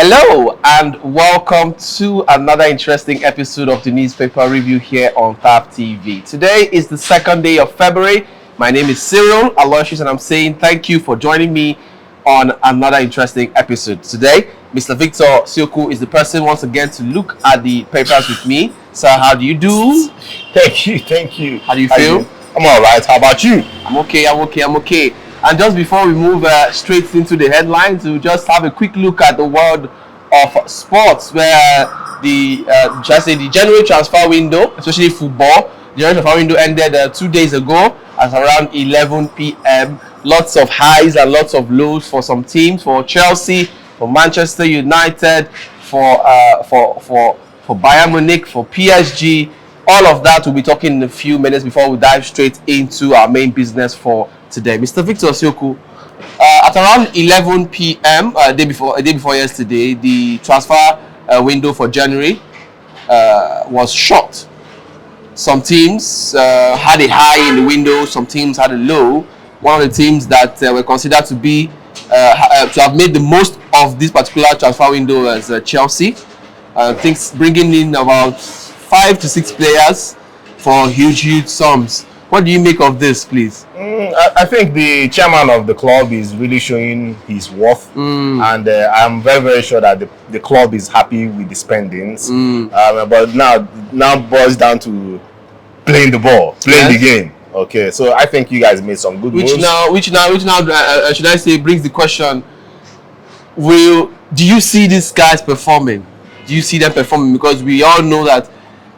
Hello and welcome to another interesting episode of the newspaper review here on TAP TV. Today is the second day of February. My name is Cyril Aloysius and I'm saying thank you for joining me on another interesting episode. Today, Mr. Victor Sioku is the person once again to look at the papers with me. Sir, how do you do? Thank you. How do you feel? I'm alright. How about you? I'm okay. And just before we move straight into the headlines, we'll just have a quick look at the world of sports, where the January transfer window, especially football, the January transfer window ended 2 days ago at around 11 p.m. Lots of highs and lots of lows for some teams, for Chelsea, for Manchester United, for Bayern Munich, for PSG. All of that we'll be talking in a few minutes before we dive straight into our main business for today. Mr. Victor Sioku, at around 11 p.m. A day before yesterday, the transfer window for January was short. Some teams had a high in the window, some teams had a low. One of the teams that were considered to be to have made the most of this particular transfer window was Chelsea. Things bringing in about 5 to 6 players for huge sums. What do you make of this, please? I think the chairman of the club is really showing his worth, and I'm very sure that the club is happy with the spendings. But now boils down to playing the ball, playing the game. Okay, so I think you guys made some good moves. Which now, should I say, brings the question: do you see these guys performing? Do you see them performing? Because we all know that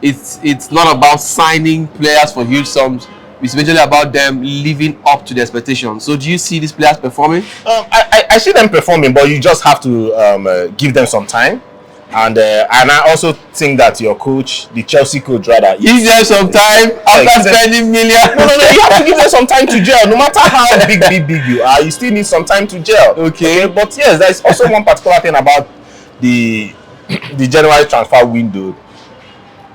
it's not about signing players for huge sums. It's mainly about them living up to the expectations. So do you see these players performing? I see them performing, but you just have to give them some time. And I also think that your coach, the Chelsea coach, rather, give them some time after spending millions. No, you have to give them some time to gel. No matter how big you are, you still need some time to gel. Okay. But yes, there's also one particular thing about the January transfer window.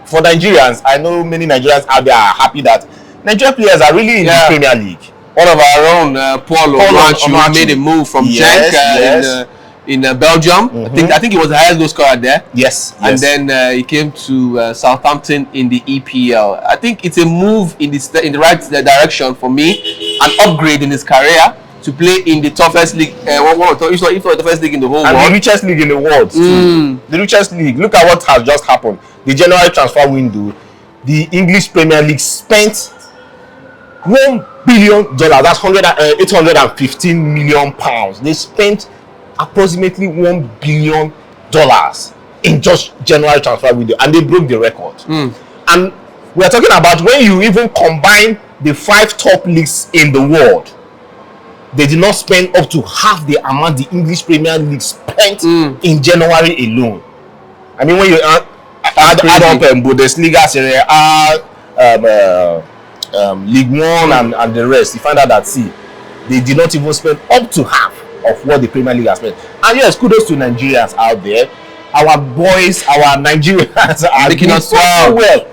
For Nigerians, I know many Nigerians out there are happy that Nigerian players are really in the Premier League. One of our own, Paul Omachu, made a move from Genk in Belgium. I think he was the highest goal scorer there. Yes. And then he came to Southampton in the EPL. I think it's a move in the right direction for me, an upgrade in his career to play in the toughest league, if not the toughest league in the whole world. And the richest league in the world. The richest league. Look at what has just happened. The January transfer window, the English Premier League spent $1 billion. That's 815 million pounds. They spent approximately $1 billion in just January transfer window, and they broke the record. And we are talking about when you even combine the 5 top leagues in the world, they did not spend up to half the amount the English Premier League spent in January alone. I mean, when you add up Bundesliga, Serie A, League One, and the rest, you find out that they did not even spend up to half of what the Premier League has spent. And yes, kudos to Nigerians out there. Our boys, our Nigerians are making us so well.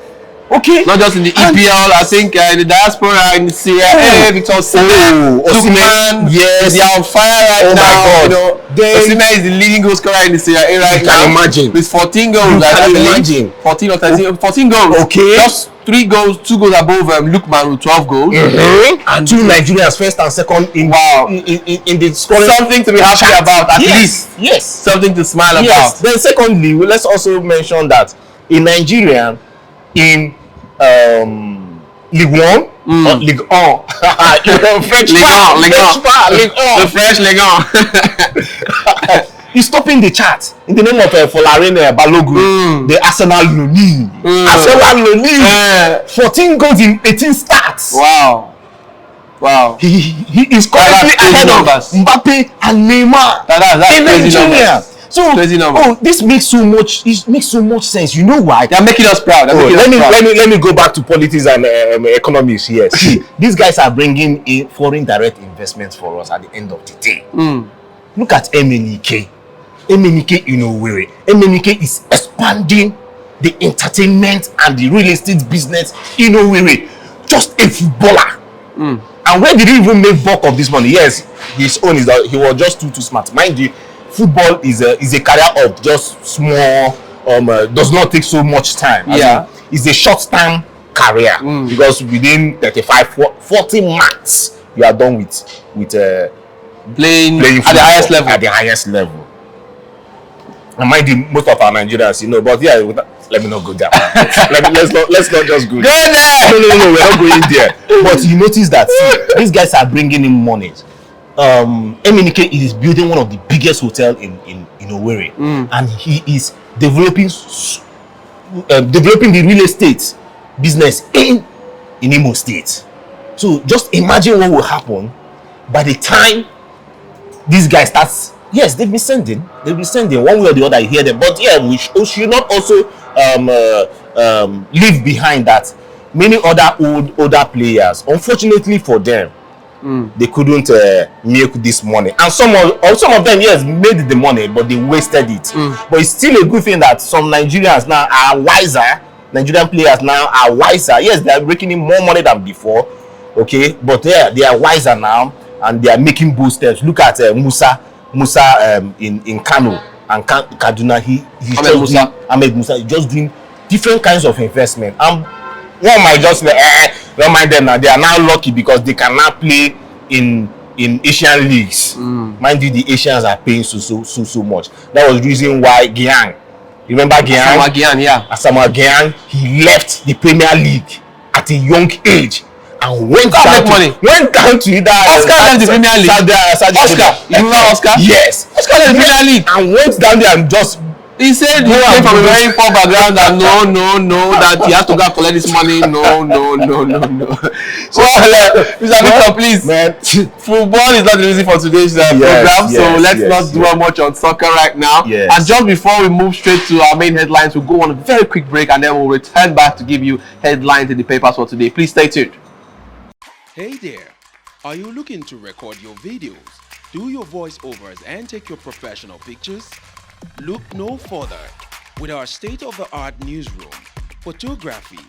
Okay, not just in the EPL, I think in the diaspora, in the Serie A, Victor Osimhen, yes, they are on fire right now. My God. Osimhen is the leading goal scorer in the Serie A right now. Can imagine with 14 goals. I imagine 14 or 13, 14 goals. Okay, just 2 goals above Lookman with 12 goals. And 2 Nigerians, first and second in the scoring. Something to be happy about, at least. Yes, something to smile about. Then secondly, let's also mention that in Nigeria, in League One or League On, French the French League On. He's stopping the chart in the name of Folarin Balogun, the Arsenal Loni. Arsenal Loni, 14 goals in 18 starts. Wow. He is currently ahead of Mbappe and Neymar in Nigeria. So this makes so much. It makes so much sense. You know why? They're making us proud. Let me go back to politics and economics here. See, these guys are bringing in foreign direct investments for us at the end of the day. Look at MNEK. MNEK in Owerri. MNEK is expanding the entertainment and the real estate business in Owerri. Just a footballer. And where did he even make bulk of this money? Yes, his own is that he was just too smart. Mind you, football is a career of just small, does not take so much time. It's a short-term career because within 40 months you are done with playing at the highest level. At the highest level. And mind you, most of our Nigerians, but yeah, let me not go there. let's not just go there. No, we're not going there. But you notice that these guys are bringing in money. Eminike is building one of the biggest hotels in Owerri, and he is developing the real estate business in Imo State. So just imagine what will happen by the time these guys starts. Yes, they'll be sending one way or the other. You hear them, but yeah, we should not also leave behind that many other older players. Unfortunately for them, they couldn't make this money, and some of them, yes, made the money, but they wasted it. But it's still a good thing that some Nigerians now are wiser. Nigerian players now are wiser. Yes, they are making in more money than before. Okay, but they are wiser now, and they are making bold steps. Look at Musa in Kano and Kaduna. Ahmed Musa is just doing different kinds of investment. And one might just don't mind them now. They are now lucky because they can now play in Asian leagues. Mind you, the Asians are paying so much. That was the reason why Gyan. Remember Gyan? Asamoah Gyan, he left the Premier League at a young age and went down to either Oscar left the Premier League. Oscar, you remember Oscar? Yes. Oscar left the Premier League and went down there and just. He said he came from a very poor background and no, that he has to go and collect this money. No. So, Mr. Victor, please, man, football is not the reason for today's program, so let's not dwell much on soccer right now. And just before we move straight to our main headlines, we'll go on a very quick break and then we'll return back to give you headlines in the papers for today. Please stay tuned. Hey there, are you looking to record your videos, do your voiceovers and take your professional pictures? Look no further. With our state-of-the-art newsroom, photography,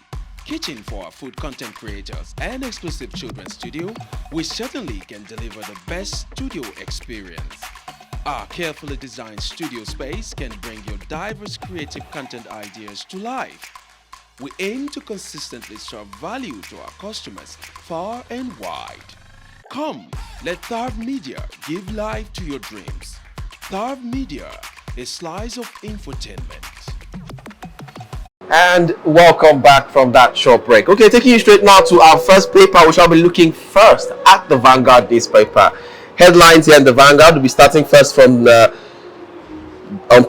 kitchen for our food content creators, and exclusive children's studio, we certainly can deliver the best studio experience. Our carefully designed studio space can bring your diverse creative content ideas to life. We aim to consistently serve value to our customers far and wide. Come, let Tharv Media give life to your dreams. Tharv Media, a slice of infotainment. And welcome back from that short break. Okay, taking you straight now to our first paper. We shall be looking first at the Vanguard newspaper. Headlines here in the Vanguard. We'll be starting first from the one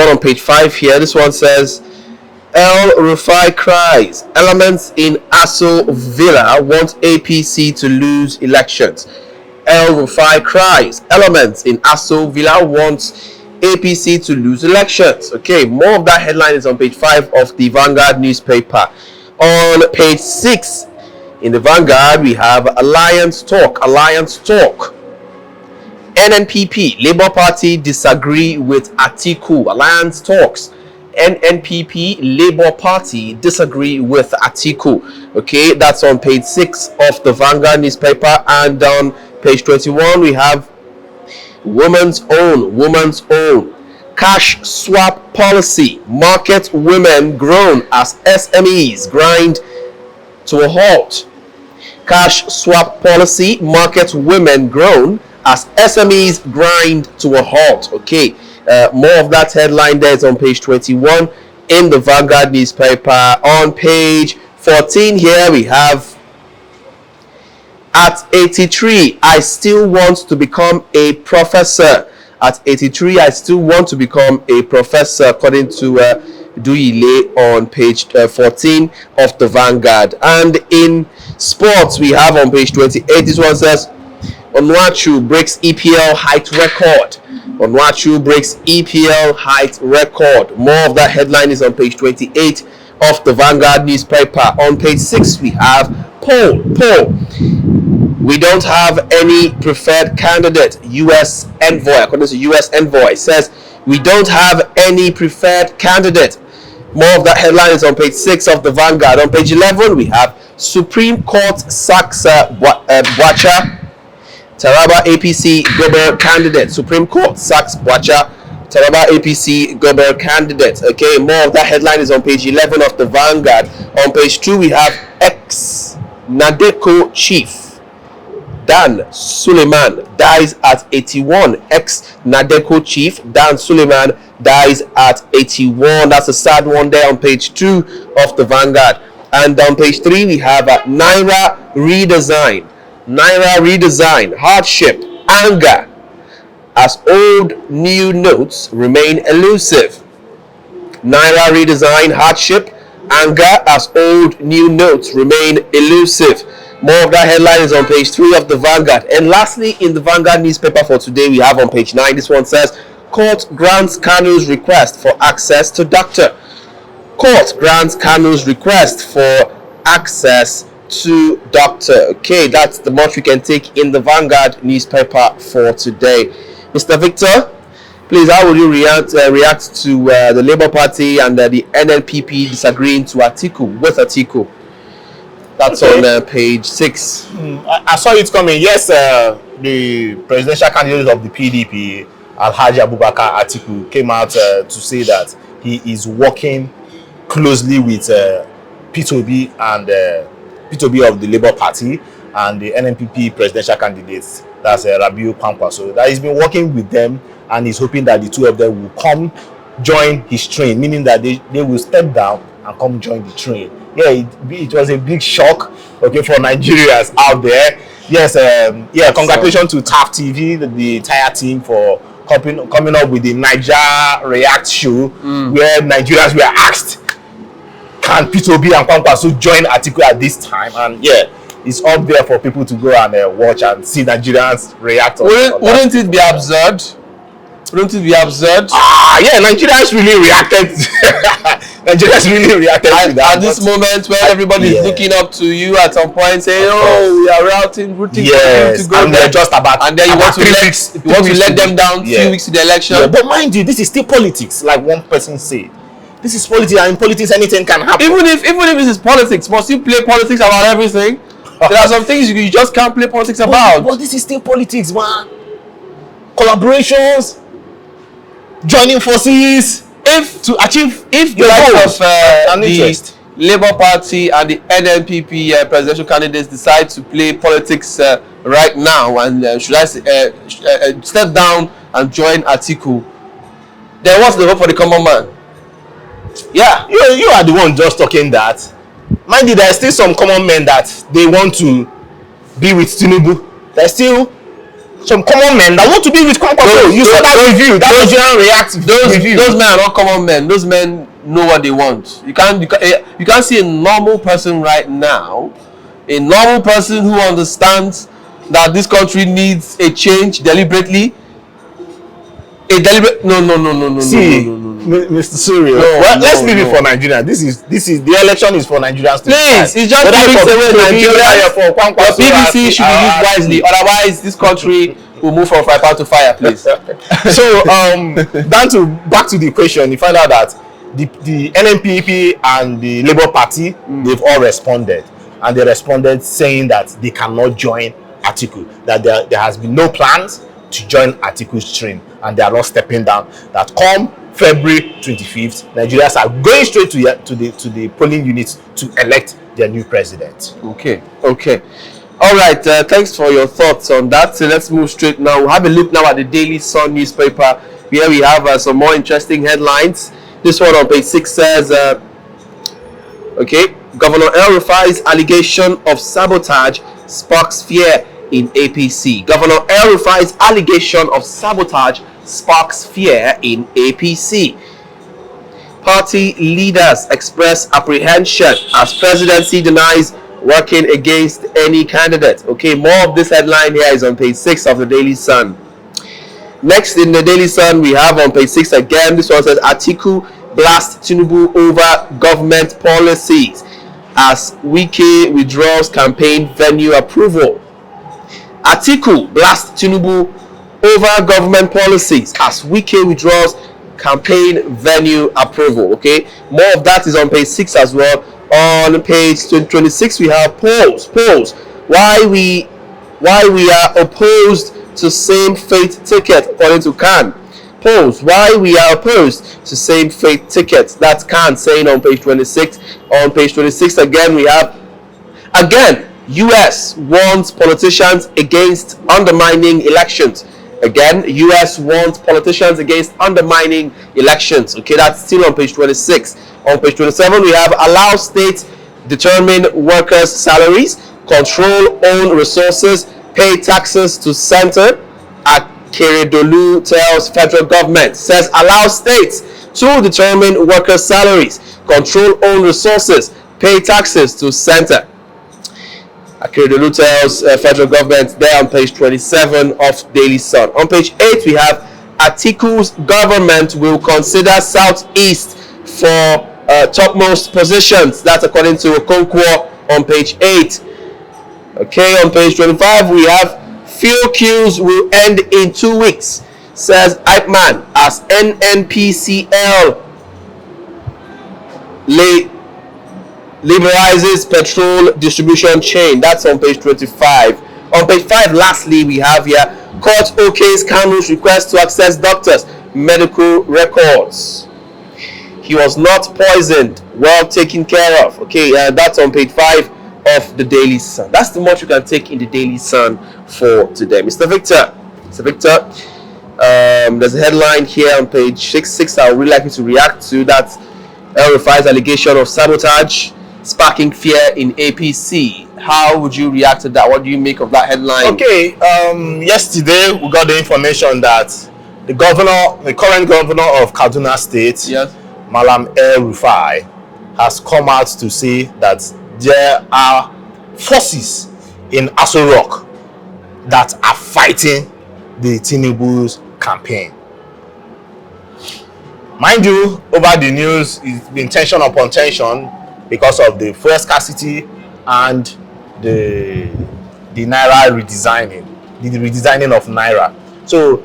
on page 5 here. This one says, El Rufai cries, elements in Aso Villa want APC to lose elections. El Rufai cries, elements in Aso Villa want APC to lose elections. Okay, more of that headline is on page 5 of the Vanguard newspaper. On page 6 in the Vanguard, we have Alliance Talk. NNPP, Labour Party disagree with Atiku. Alliance talks. NNPP, Labour Party disagree with Atiku. Okay, that's on page 6 of the Vanguard newspaper. And on page 21, we have Woman's Own. Cash swap policy. Market women groan as SMEs grind to a halt. Cash swap policy. Market women groan as SMEs grind to a halt. Okay, more of that headline there is on page 21 in the Vanguard newspaper. On page 14 here we have, at 83, I still want to become a professor. At 83, I still want to become a professor, according to Duyile on page 14 of the Vanguard. And in sports, we have on page 28, this one says, Onuachu breaks EPL height record. Onuachu breaks EPL height record. More of that headline is on page 28 of the Vanguard newspaper. On page 6, we have poll. We don't have any preferred candidate. U.S. envoy, according to U.S. envoy, says we don't have any preferred candidate. More of that headline is on page 6 of the Vanguard. On page 11, we have Supreme Court sacks Bwacha Taraba APC Govt candidate. Supreme Court sacks Bwacha. Taraba APC Govt candidate. Okay, more of that headline is on page 11 of the Vanguard. On page 2, we have ex-Nadeco chief Dan Suleiman dies at 81. Ex-Nadeco chief Dan Suleiman dies at 81. That's a sad one there on page 2 of the Vanguard. And on page 3, we have Naira redesign. Naira redesign, hardship, anger, as old new notes remain elusive. Naira redesign, hardship, anger, as old new notes remain elusive. More of that headline is on page 3 of the Vanguard. And lastly, in the Vanguard newspaper for today, we have on page 9, this one says, Court grants Kanu's request for access to doctor. Court grants Kanu's request for access to doctor. Okay, that's the much we can take in the Vanguard newspaper for today. Mr. Victor, please, how would you react to the Labour Party and the NNPP disagreeing to Atiku, with Atiku? That's okay. On page 6. I saw it coming. Yes, the presidential candidate of the PDP, Alhaji Abubakar Atiku, came out to say that he is working closely with P2B and P2B of the Labour Party and the NNPP presidential candidates, that's Rabiu Kwankwa. So that he's been working with them and he's hoping that the two of them will come join his train, meaning that they will step down and come join the train. Yeah, it was a big shock, okay, for Nigerians out there. Yes, congratulations to TAF TV, the entire team, for coming up with the Niger React show, where Nigerians were asked, can P2B and Kwankwaso join Atiku at this time? And yeah, it's up there for people to go and watch and see Nigerians react. Wouldn't it be absurd? Wouldn't it be absurd? Yeah, Nigerians really reacted. Nigerians really reacted to that. At this moment where everybody is looking up to you at some point, saying, "Oh, we are rooting for you to go and they're just about, and then you want to let them down 2 weeks to the election." Yeah, but mind you, this is still politics, like one person said. This is politics, and in politics anything can happen. Even if this is politics, must you play politics about everything? There are some things you just can't play politics about. But this is still politics, man. Collaborations, joining forces, if the likes of the Labour Party and the NNPP presidential candidates decide to play politics right now, and should I step down and join Atiku, then what's the hope for the common man? Yeah, you are the one just talking that. Mind you, there are still some common men that they want to be with Tinubu. There's still some common men that want to be with Kwankwaso. You saw that review, that Nigerian React review. Those men are not common men. Those men know what they want. You can't see a normal person right now, a normal person who understands that this country needs a change deliberately. No. See, Mr. Suryo, let's leave it for Nigeria. This is the election is for Nigerians. Please, it's just 2 weeks away. Nigeria, the BBC should be used wisely. Otherwise, this country will move from fire to fire. Please. So, back to the question. You find out that the NNPP and the Labour Party, they've all responded, and they responded saying that they cannot join Atiku. That there has been no plans to join Atiku's train, and they are not stepping down. That come February 25th, Nigerians are going straight to the polling units to elect their new president. Okay. All right. Thanks for your thoughts on that. So let's move straight now. We'll have a look now at the Daily Sun newspaper. Here we have some more interesting headlines. This one on page 6 says, Governor El-Rufai's allegation of sabotage sparks fear in APC. Governor El-Rufai's allegation of sabotage sparks fear in APC. Party leaders express apprehension as presidency denies working against any candidate. Okay, more of this headline here is on page 6 of the Daily Sun. Next in the Daily Sun, we have on page 6 again, this one says, Atiku blasts Tinubu over government policies as Wike withdraws campaign venue approval. Atiku blasts Tinubu over government policies as Wike withdraws campaign venue approval. Okay, more of that is on page 6 as well. On page 26 we have polls. Why we why we are opposed to same-faith ticket, according to Khan. Polls, why we are opposed to same-faith tickets. That's Khan saying on page 26. On page 26 again, we have, again, US warns politicians against undermining elections. Again, US warns politicians against undermining elections. Okay, that's still on page 26. On page 27, we have allow states determine workers' salaries, control own resources, pay taxes to center. Akeredolu tells federal government, says allow states to determine workers' salaries, control own resources, pay taxes to center. Akeredolu tells federal government there on page 27 of Daily Sun. On page 8, we have Atiku's government will consider Southeast for topmost positions. That's according to Okonkwo on page 8. Okay, on page 25, we have fuel queues will end in 2 weeks, says Eichmann, as NNPCL liberalizes petrol distribution chain. That's on page 25. On page 5, lastly, we have here court okays Kanu's request to access doctors' medical records. He was not poisoned, well taken care of. Okay, that's on page 5 of the Daily Sun. That's the much you can take in the Daily Sun for today. Mr. Victor, there's a headline here on page 6 I would really like you to react to. That's El-Rufai's allegation of sabotage sparking fear in APC. How would you react to that? What do you make of that headline? Okay, yesterday we got the information that the current governor of Kaduna State, Yes. Malam El-Rufai, has come out to say that there are forces in Aso Rock that are fighting the Tinubu's campaign. Mind you, over the news, it's been tension upon tension because of the fuel scarcity and the Naira redesigning, the redesigning of Naira. So,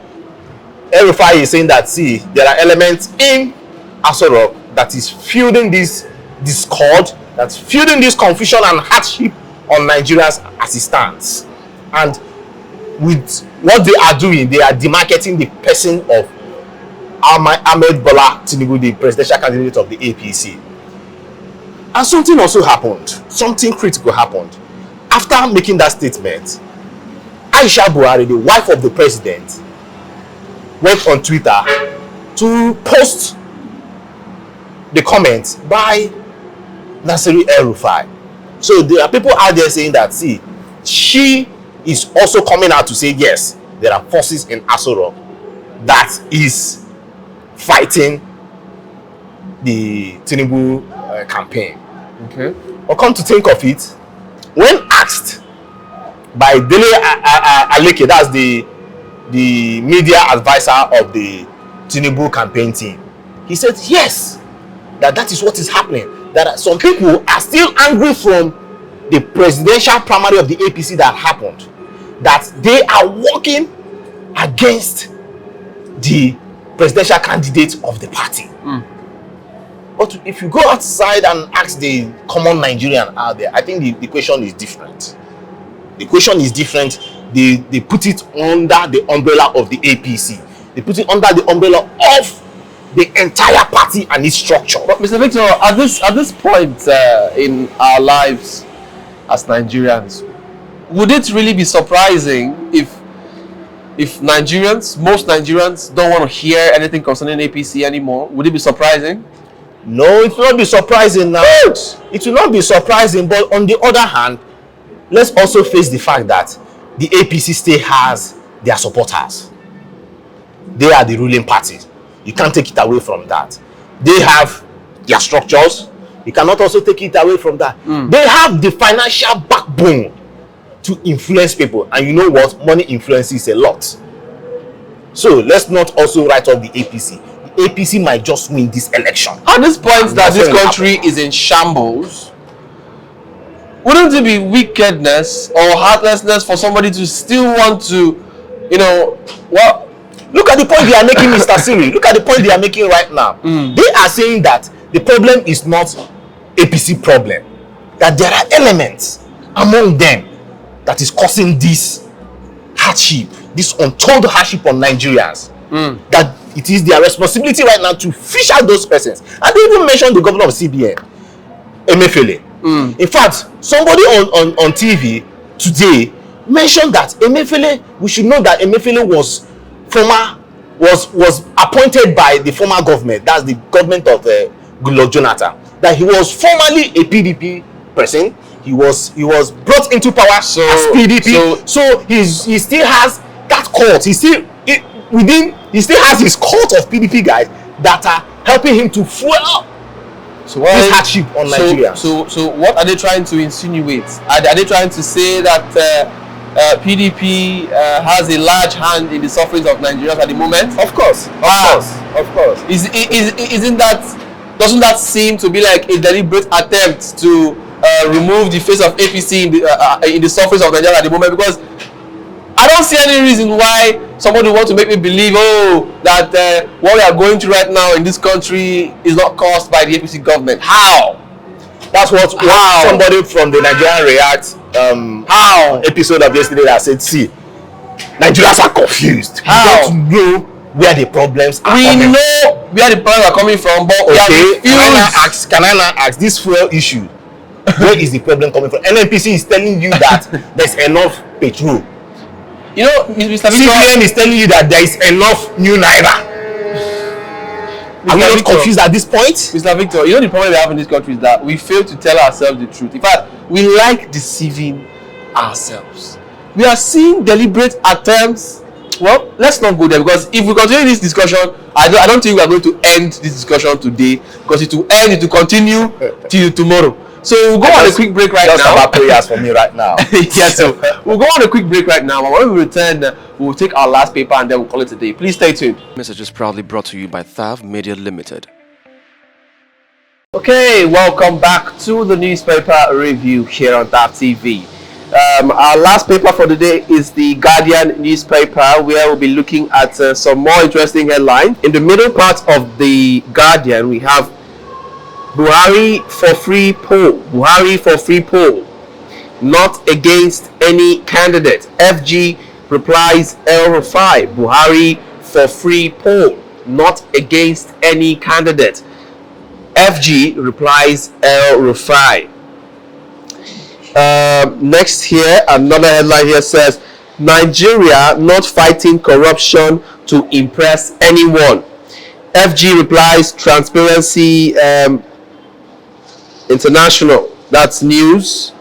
El-Rufai is saying that, see, there are elements in Aso Rock that is fueling this discord, that's fueling this confusion and hardship on Nigerians as it stands. And with what they are doing, they are demarcating the person of Ahmed Bola Tinubu, the presidential candidate of the APC. And something also happened. Something critical happened. After making that statement, Aisha Buhari, the wife of the president, went on Twitter to post the comments by Nasiri El-Rufai. So there are people out there saying that, see, she is also coming out to say, yes, there are forces in Aso Rock that is fighting the Tinubu campaign. Okay. Or come to think of it, when asked by Dele Aleke, that's the media advisor of the Tinubu campaign team, he said yes, that is what is happening. That some people are still angry from the presidential primary of the APC that happened, that they are working against the presidential candidate of the party. But if you go outside and ask the common Nigerian out there, I think the question is different. The question is different. They put it under the umbrella of the APC. They put it under the umbrella of the entire party and its structure. But Mr. Victor, at this point in our lives as Nigerians, would it really be surprising if most Nigerians don't want to hear anything concerning APC anymore? Would it be surprising? No, it will not be surprising now. It will not be surprising, but on the other hand, let's also face the fact that the APC still has their supporters. They are the ruling party. You can't take it away from that. They have their structures. You cannot also take it away from that. They have the financial backbone to influence people. And you know what? Money influences a lot. So let's not also write off the APC. The APC might just win this election. At this point that this country is in shambles, wouldn't it be wickedness or heartlessness for somebody to still want to, well, look at the point they are making, Mr. Siri. Look at the point they are making right now. They are saying that the problem is not APC problem, that there are elements among them that is causing this hardship, this untold hardship on Nigerians, that it is their responsibility right now to fish out those persons. And they even mentioned the governor of CBN, Emefiele. In fact, somebody on TV today mentioned that Emefiele, we should know that Emefiele was appointed by the former government, that's the government of Goodluck Jonathan, that he was formerly a PDP person. He was brought into power as PDP, so he still has that cult. He still has his cult of PDP guys that are helping him to fuel this hardship on Nigeria. So what are they trying to insinuate? Are they trying to say that PDP has a large hand in the sufferings of Nigerians at the moment? Of course. Doesn't that seem to be like a deliberate attempt to remove the face of APC in the sufferings of Nigeria at the moment? Because I don't see any reason why somebody wants to make me believe, that what we are going through right now in this country is not caused by the APC government. How? That's what somebody from the Nigerian React episode of yesterday that said, see, Nigerians are confused. We don't know where the problems are coming. We know where the problems are coming from, but can I now ask this fuel issue? Where is the problem coming from? NNPC is telling you that there's enough petrol. You know, Mr. Victor, CBN is telling you that there is enough new naira. Are we not confused at this point? Mr. Victor, you know the problem we have in this country is that we fail to tell ourselves the truth. In fact, we like deceiving ourselves. We are seeing deliberate attempts. Well, let's not go there, because if we continue this discussion, I don't think we are going to end this discussion today, because it will continue till tomorrow. So we'll go on a quick break right now. Just have prayers for me right now. Yeah, so we'll go on a quick break right now. But when we return, we'll take our last paper and then we'll call it a day. Please stay tuned. Message is proudly brought to you by Thav Media Limited. Okay, welcome back to the newspaper review here on Thav TV. Our last paper for the day is the Guardian newspaper, where we'll be looking at some more interesting headlines. In the middle part of the Guardian, we have Buhari for free poll. Buhari for free poll. Not against any candidate. FG replies El-Rufai. Buhari for free poll. Not against any candidate. FG replies El-Rufai. Next here, another headline here says, Nigeria not fighting corruption to impress anyone. FG replies Transparency International. That's news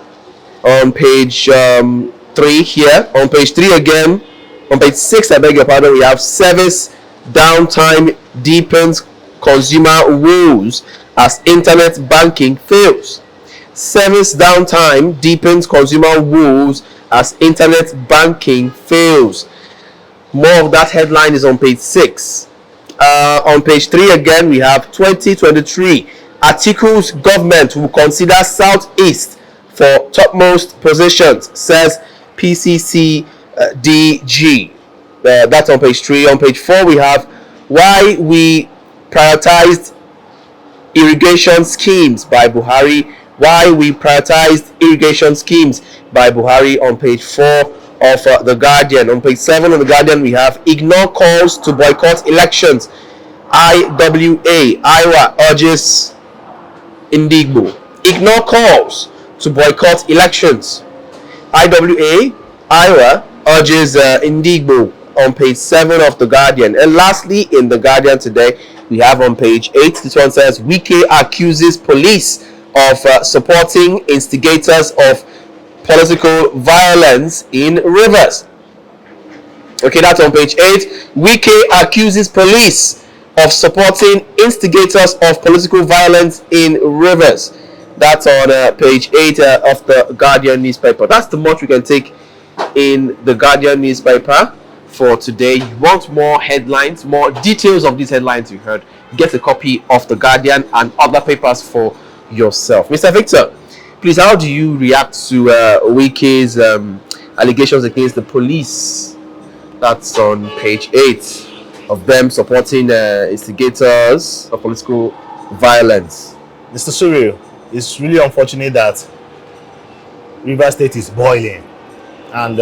on page 3 here. On page 3 again, on page 6, I beg your pardon, we have service downtime deepens consumer woes as internet banking fails. Service downtime deepens consumer woes as internet banking fails. More of that headline is on page 6. On page 3 again, we have 2023. Atiku's government will consider Southeast for topmost positions, says PCC DG. That's on page 3. On page 4, we have why we prioritized irrigation schemes by Buhari. Why we prioritized irrigation schemes by Buhari on page 4 of The Guardian. On page 7 of The Guardian, we have ignore calls to boycott elections. Iowa urges Indigbo. Ignore calls to boycott elections. Iowa urges Indigbo on page 7 of The Guardian. And lastly, in The Guardian today, we have on page 8, this one says, Wike accuses police of supporting instigators of political violence in Rivers. Okay, that's on page 8. Wike accuses police of supporting instigators of political violence in Rivers. That's on page 8 of the Guardian newspaper. That's the much we can take in the Guardian newspaper for today. You want more headlines, more details of these headlines you heard, get a copy of the Guardian and other papers for yourself. Mr. Victor, please, how do you react to Wike's allegations against the police? That's on page 8 of them supporting instigators of political violence. Mr. Surreal, it's really unfortunate that River State is boiling, and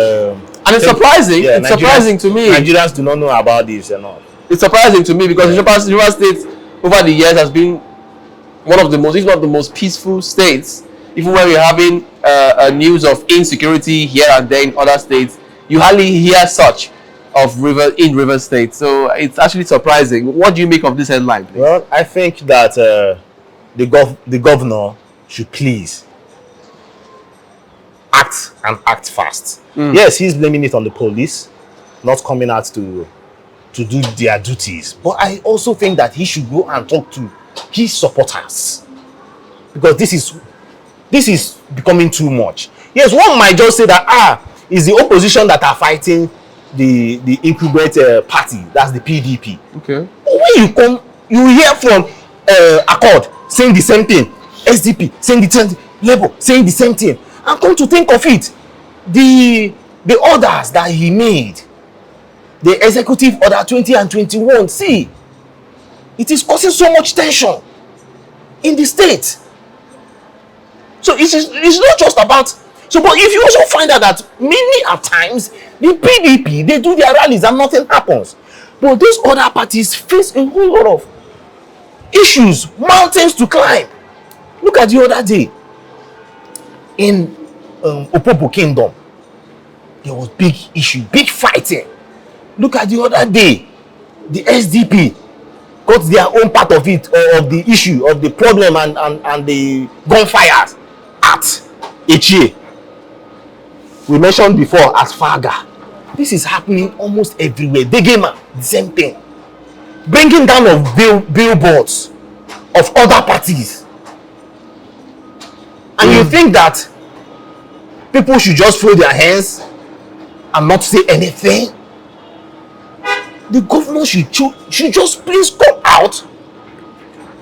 And it's surprising. Yeah, it's surprising to me. Nigerians do not know about this and all. It's surprising to me because Rivers State over the years has been one of the most, if not the most peaceful states. Even when we're having news of insecurity here and there in other states, you hardly hear such of River State. So it's actually surprising. What do you make of this headline, please? Well, I think that the governor should please act fast. Yes, he's blaming it on the police not coming out to do their duties, but I also think that he should go and talk to his supporters, because this is becoming too much. Yes, one might just say that it's the opposition that are fighting the incumbent party, that's the PDP. Okay. But when you come, you hear from Accord saying the same thing, SDP saying the same thing, Labour saying the same thing, and come to think of it, the orders that he made, the executive order 20 and 21, see, it is causing so much tension in the state. So it's not just about. So, but if you also find out that many at times the PDP, they do their rallies and nothing happens, but these other parties face a whole lot of issues, mountains to climb. Look at the other day in Opobo Kingdom, there was big issue, big fighting. Look at the other day, the SDP got their own part of it, of the issue, of the problem and the gunfires at Echie. We mentioned before as Faga. This is happening almost everywhere. Degema, the same thing. Bringing down of billboards of other parties. And you think that people should just fold their hands and not say anything? The governor should just please come out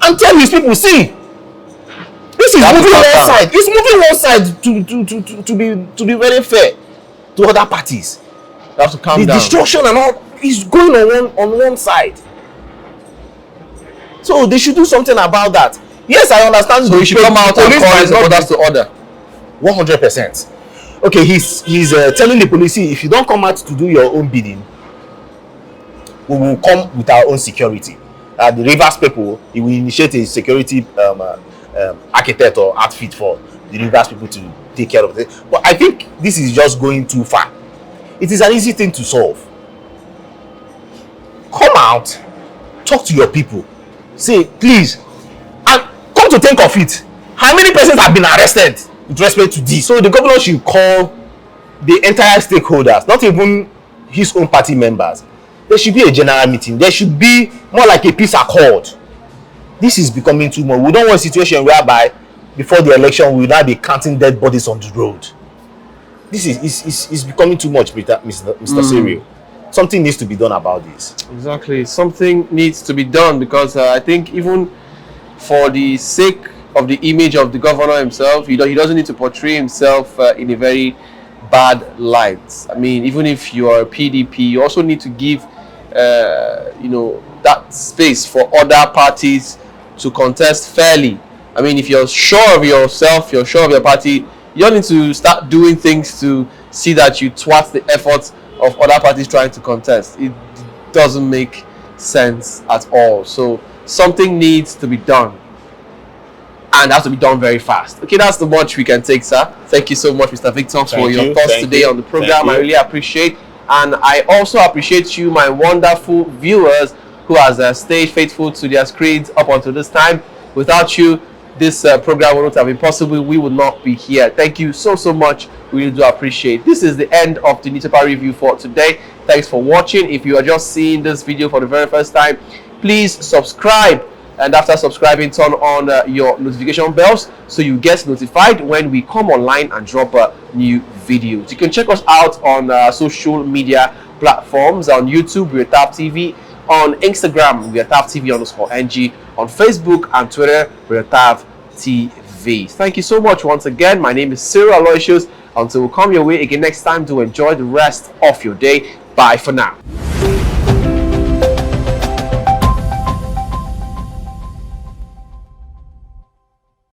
and tell his people, see, this is moving one side. It's moving one side to be very fair to other parties. You have to calm down. The destruction and all is going on one side. So they should do something about that. Yes, I understand. So he should come out and call his orders to order. 100%. Okay, he's telling the police, if you don't come out to do your own bidding, we will come with our own security. The Rivers people, he will initiate a security architect or outfit for the Rivers people to take care of it. But I think this is just going too far. It is an easy thing to solve. Come out, talk to your people, say, please, and come to think of it, how many persons have been arrested with respect to this? So the governor should call the entire stakeholders, not even his own party members. There should be a general meeting. There should be more like a peace accord. This is becoming too much. We don't want a situation whereby before the election we will now be counting dead bodies on the road. This is becoming too much, Mr. Serial. Something needs to be done about this. Exactly. Something needs to be done because I think even for the sake of the image of the governor himself, he doesn't need to portray himself in a very bad light. I mean, even if you are a PDP, you also need to give that space for other parties to contest fairly. I mean, if you're sure of yourself, you're sure of your party, you don't need to start doing things to see that you thwart the efforts of other parties trying to contest. It doesn't make sense at all. So something needs to be done, and has to be done very fast. Okay, that's the much we can take, sir. Thank you so much, Mr. Victor, for your thoughts today on the program. I really appreciate, and I also appreciate you, my wonderful viewers, who has stayed faithful to their screens up until this time. Without you, this program would not have been possible. We would not be here. Thank you so much. We really do appreciate. This is the end of the newspaper review for today. Thanks for watching. If you are just seeing this video for the very first time, please subscribe, and after subscribing, turn on your notification bells so you get notified when we come online and drop new videos. You can check us out on social media platforms. On YouTube, we're Tap TV. On Instagram, we are Tap TV_NG. On Facebook and Twitter, we are Tap TV. Thank you so much once again. My name is Cyril Aloysius. Until we come your way again next time, to enjoy the rest of your day. Bye for now.